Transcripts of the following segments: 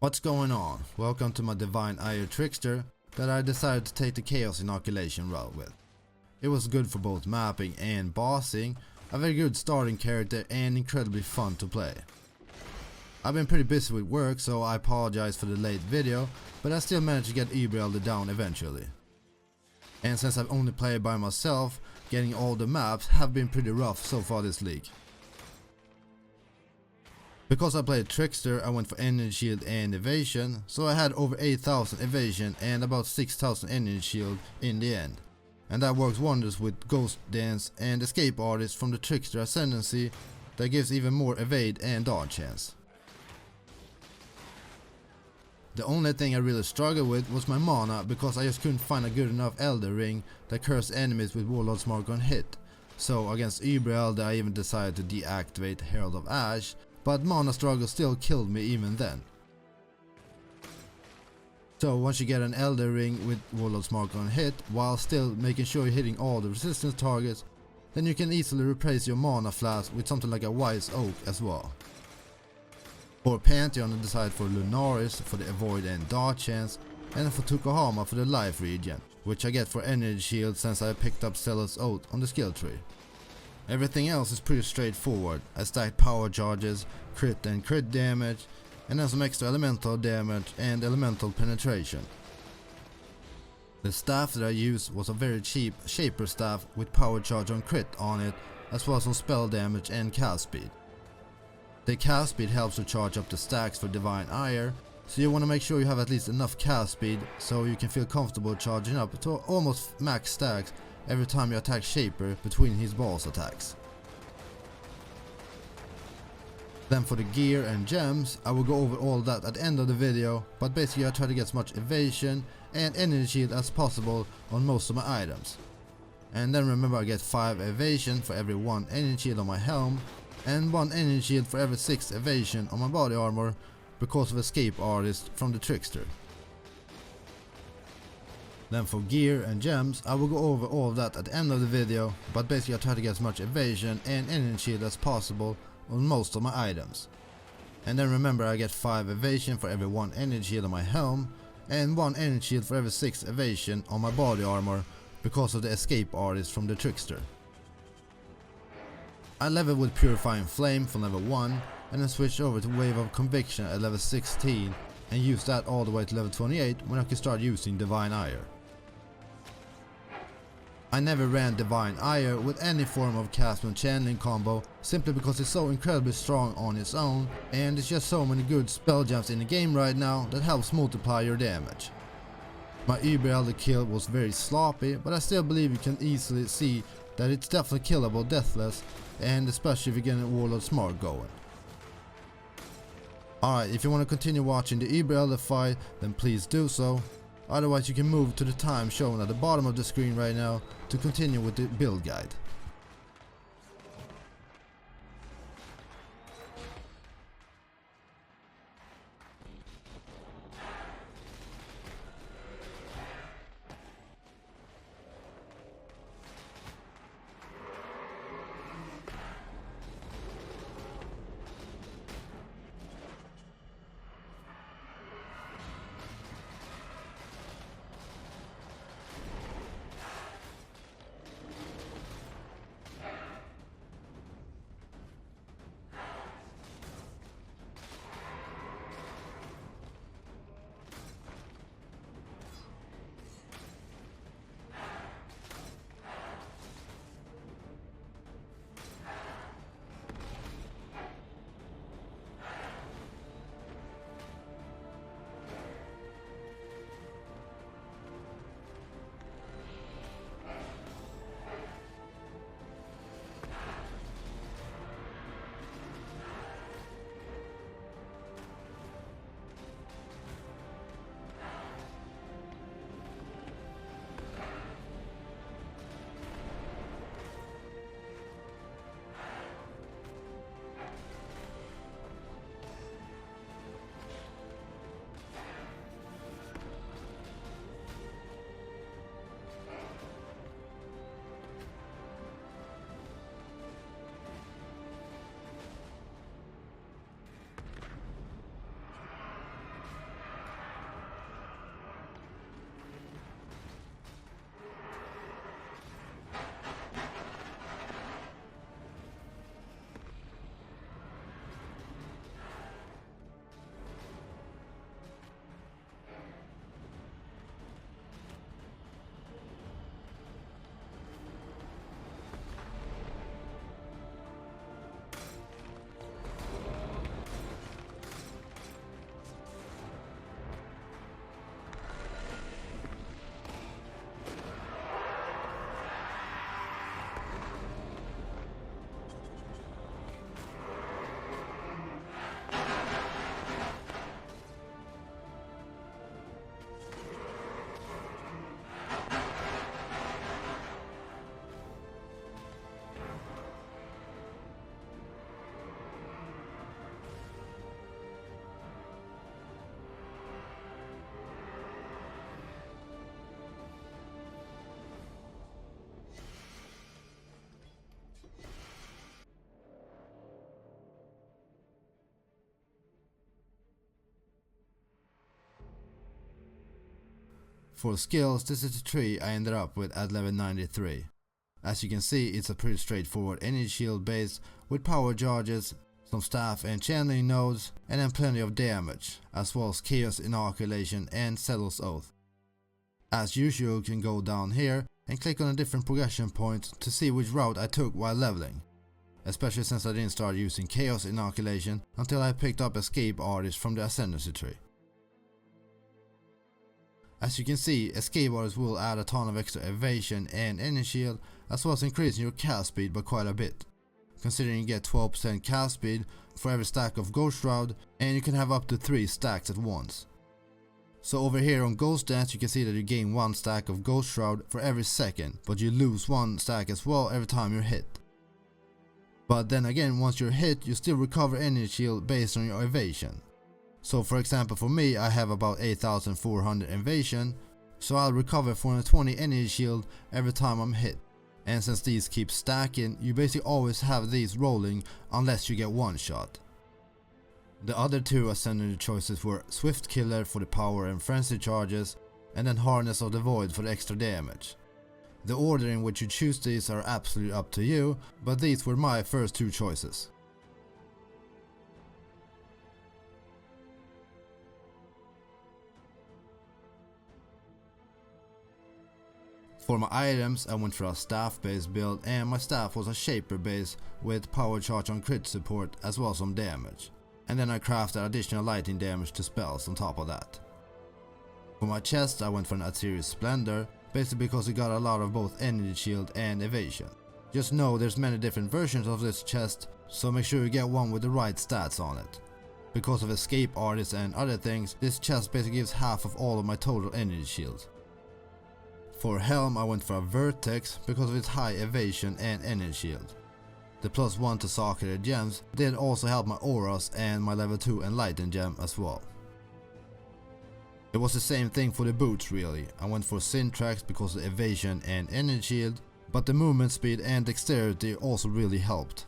What's going on? Welcome to my divine Ire Trickster that I decided to take the Chaos Inoculation route with. It was good for both mapping and bossing, a very good starting character and incredibly fun to play. I've been pretty busy with work, so I apologize for the late video, but I still managed to get Ire down eventually. And since I've only played by myself, getting all the maps have been pretty rough so far this league. Because I played Trickster, I went for energy shield and evasion, so I had over 8000 evasion and about 6000 energy shield in the end. And that works wonders with Ghost Dance and Escape Artist from the Trickster Ascendancy that gives even more evade and dodge chance. The only thing I really struggled with was my mana, because I just couldn't find a good enough Elder Ring that cursed enemies with Warlord's Mark on hit. So against Ire I even decided to deactivate Herald of Ash, but mana struggle still killed me even then. So once you get an Elder Ring with Warlord's Mark on hit, while still making sure you're hitting all the resistance targets, then you can easily replace your mana flask with something like a Wise Oak as well. For Pantheon I decided for Lunaris for the avoid and dodge chance, and for Tukohama for the life regen, which I get for energy shield since I picked up Zealot's Oath on the skill tree. Everything else is pretty straightforward. I stacked power charges, crit and crit damage, and then some extra elemental damage and elemental penetration. The staff that I used was a very cheap shaper staff with power charge on crit on it, as well as some spell damage and cast speed. The cast speed helps to charge up the stacks for Divine Ire, so you want to make sure you have at least enough cast speed so you can feel comfortable charging up to almost max stacks every time you attack Shaper between his boss attacks. Then for the gear and gems, I will go over all that at the end of the video, but basically I try to get as much evasion and energy shield as possible on most of my items. And then remember, I get 5 evasion for every 1 energy shield on my helm, and 1 energy shield for every 6 evasion on my body armor because of Escape Artist from the Trickster. Then for gear and gems, I will go over all of that at the end of the video, but basically I try to get as much evasion and energy shield as possible on most of my items. And then remember, I get 5 evasion for every 1 energy shield on my helm, and 1 energy shield for every 6 evasion on my body armor because of the Escape Artist from the Trickster. I leveled with Purifying Flame from level 1, and then switched over to Wave of Conviction at level 16, and used that all the way to level 28 when I could start using Divine Ire. I never ran Divine Ire with any form of casting and channeling combo, simply because it's so incredibly strong on its own, and there's just so many good spell jumps in the game right now that helps multiply your damage. My Ire kill was very sloppy, but I still believe you can easily see that it's definitely killable deathless, and especially if you get a Warlord's Mark going. Alright, if you want to continue watching the Ire fight, then please do so. Otherwise you can move to the time shown at the bottom of the screen right now to continue with the build guide. For skills, this is the tree I ended up with at level 93. As you can see, it's a pretty straightforward energy shield base with power charges, some staff and channeling nodes, and then plenty of damage, as well as chaos inoculation and Cellul's Oath. As usual, you can go down here and click on a different progression point to see which route I took while leveling, especially since I didn't start using chaos inoculation until I picked up escape artist from the ascendancy tree. As you can see, escape artist will add a ton of extra evasion and energy shield, as well as increasing your cast speed by quite a bit, considering you get 12% cast speed for every stack of Ghost Shroud, and you can have up to 3 stacks at once. So over here on Ghost Dance, you can see that you gain 1 stack of Ghost Shroud for every second, but you lose 1 stack as well every time you're hit. But then again, once you're hit, you still recover energy shield based on your evasion. So for example, for me, I have about 8400 evasion, so I'll recover 420 energy shield every time I'm hit. And since these keep stacking, you basically always have these rolling unless you get one shot. The other 2 ascending choices were Swift Killer for the power and frenzy charges, and then Harness of the Void for the extra damage. The order in which you choose these are absolutely up to you, but these were my first 2 choices. For my items, I went for a staff based build, and my staff was a shaper base with power charge on crit support as well as some damage. And then I crafted additional lightning damage to spells on top of that. For my chest, I went for an Assyrian Splendor, basically because it got a lot of both energy shield and evasion. Just know there's many different versions of this chest, so make sure you get one with the right stats on it. Because of escape artists and other things, this chest basically gives half of all of my total energy shield. For helm, I went for a Vertex because of its high evasion and energy shield. The +1 to socketed gems did also help my auras and my level 2 enlightened gem as well. It was the same thing for the boots really. I went for Syntrax because of evasion and energy shield, but the movement speed and dexterity also really helped.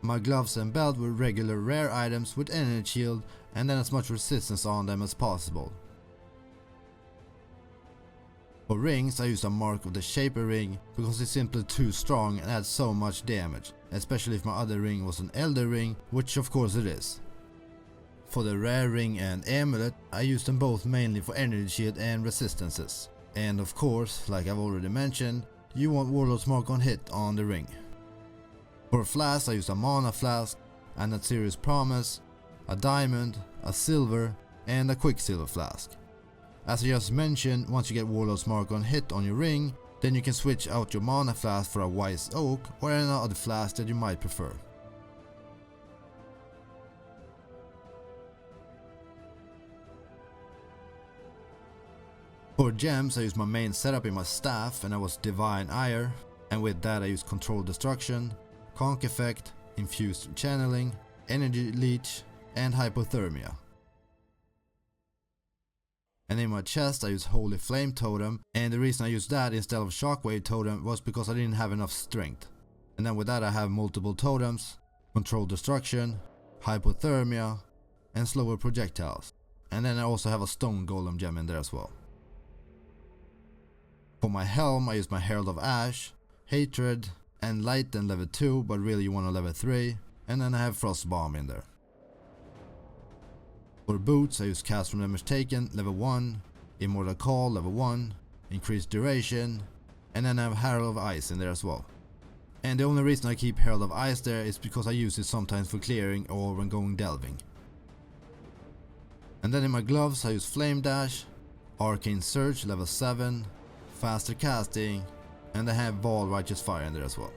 My gloves and belt were regular rare items with energy shield and then as much resistance on them as possible. For rings, I used a Mark of the Shaper ring because it's simply too strong and adds so much damage, especially if my other ring was an Elder ring, which of course it is. For the rare ring and amulet, I used them both mainly for energy shield and resistances. And of course, like I've already mentioned, you want Warlord's Mark on hit on the ring. For flasks, I used a mana flask, an Assyrian Promise, a diamond, a silver, and a quicksilver flask. As I just mentioned, once you get Warlord's Mark on hit on your ring, then you can switch out your mana flask for a Wise Oak or any other flask that you might prefer. For gems, I used my main setup in my staff, and that was Divine Ire, and with that I used Controlled Destruction, Conk Effect, Infused Channeling, Energy Leech, and Hypothermia. And in my chest I used Holy Flame Totem, and the reason I used that instead of Shockwave Totem was because I didn't have enough strength. And then with that I have multiple totems, Controlled Destruction, Hypothermia, and Slower Projectiles. And then I also have a Stone Golem gem in there as well. For my helm I used my Herald of Ash, Hatred, and Lighten level 2, but really you want a level 3, and then I have Frost Bomb in there. For boots I use Cast from Damage Taken level 1, Immortal Call level 1, Increased Duration, and then I have Herald of Ice in there as well. And the only reason I keep Herald of Ice there is because I use it sometimes for clearing or when going delving. And then in my gloves I use Flame Dash, Arcane Surge level 7, Faster Casting, and I have Vaal Righteous Fire in there as well.